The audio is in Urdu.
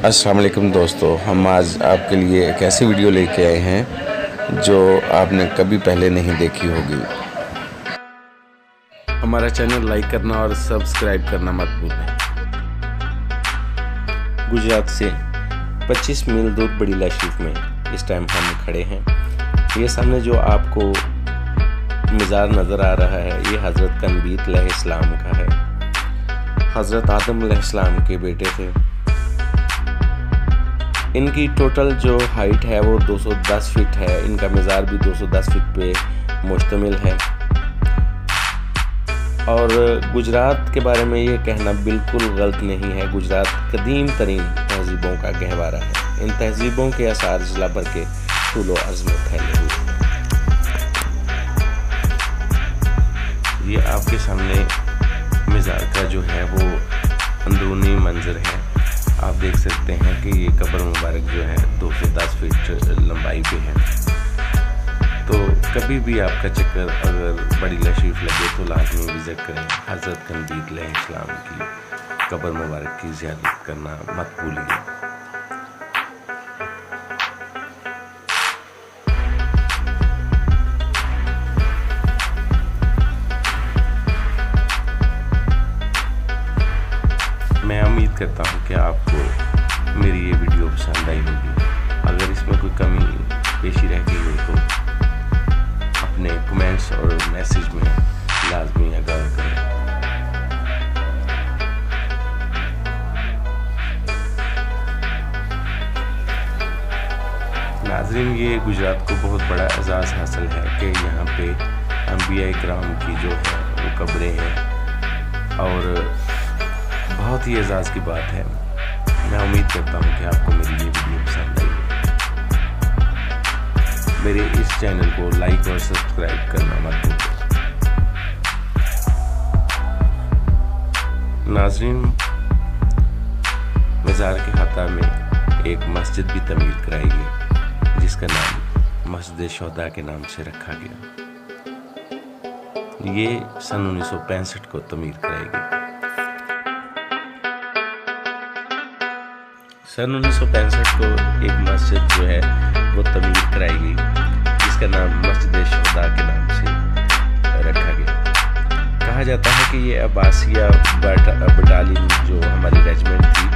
السلام علیکم دوستو، ہم آج آپ کے لیے ایک ایسی ویڈیو لے کے آئے ہیں جو آپ نے کبھی پہلے نہیں دیکھی ہوگی۔ ہمارا چینل لائک کرنا اور سبسکرائب کرنا مت بھولیں۔ گجرات سے 25 میل دور بڑی لاشیف میں اس ٹائم ہم کھڑے ہیں۔ یہ سامنے جو آپ کو مزار نظر آ رہا ہے یہ حضرت کنبیت علیہ السلام کا ہے۔ حضرت آدم علیہ السلام کے بیٹے تھے۔ ان کی ٹوٹل جو ہائٹ ہے وہ 210 فٹ ہے۔ ان کا مزار بھی 210 فٹ پہ مشتمل ہے۔ اور گجرات کے بارے میں یہ کہنا بالکل غلط نہیں ہے۔ گجرات قدیم ترین تہذیبوں کا گہوارہ ہے۔ ان تہذیبوں کے آثار ضلع بھر کے طول و عرض میں پھیلے ہوئے ہیں۔ یہ آپ کے سامنے مزار کا جو ہے وہ اندرونی منظر ہے۔ آپ دیکھ سکتے ہیں کہ یہ قبر مبارک جو ہے 210 فٹ لمبائی پہ ہے۔ تو کبھی بھی آپ کا چکر اگر بڑی لاشیف لگے تو لازمی وزٹ کریں۔ حضرت کنبیت علیہ السلام کی قبر مبارک کی زیارت کرنا مت بھولیے۔ میں امید کرتا ہوں کہ آپ کو میری یہ ویڈیو پسند آئی ہوگی۔ اگر اس میں کوئی کمی پیشی رہ گئی ہو تو اپنے کمنٹس اور میسیج میں لازمی آگاہ کریں۔ ناظرین، یہ گجرات کو بہت بڑا اعزاز حاصل ہے کہ یہاں پہ انبیاء کرام کی جو ہے وہ قبریں ہیں اور بہت ہی اعزاز کی بات ہے۔ میں امید کرتا ہوں کہ آپ کو میری یہ ویڈیو پسند آئی ہے۔ میرے اس چینل کو لائک اور سبسکرائب کرنا مت بھولیں۔ ناظرین، مزار کے احاطہ میں ایک مسجد بھی تعمیر کرائی گئی جس کا نام مسجد شہداء کے نام سے رکھا گیا۔ یہ سن 1965 کو تعمیر کرائی گئی۔ سن 1965 کو ایک مسجد جو ہے وہ تعمیر کرائی گئی جس کا نام مسجد شہداء کے نام سے رکھا گیا۔ کہا جاتا ہے کہ یہ عباسیہ بٹالین جو ہماری ریجمنٹ تھی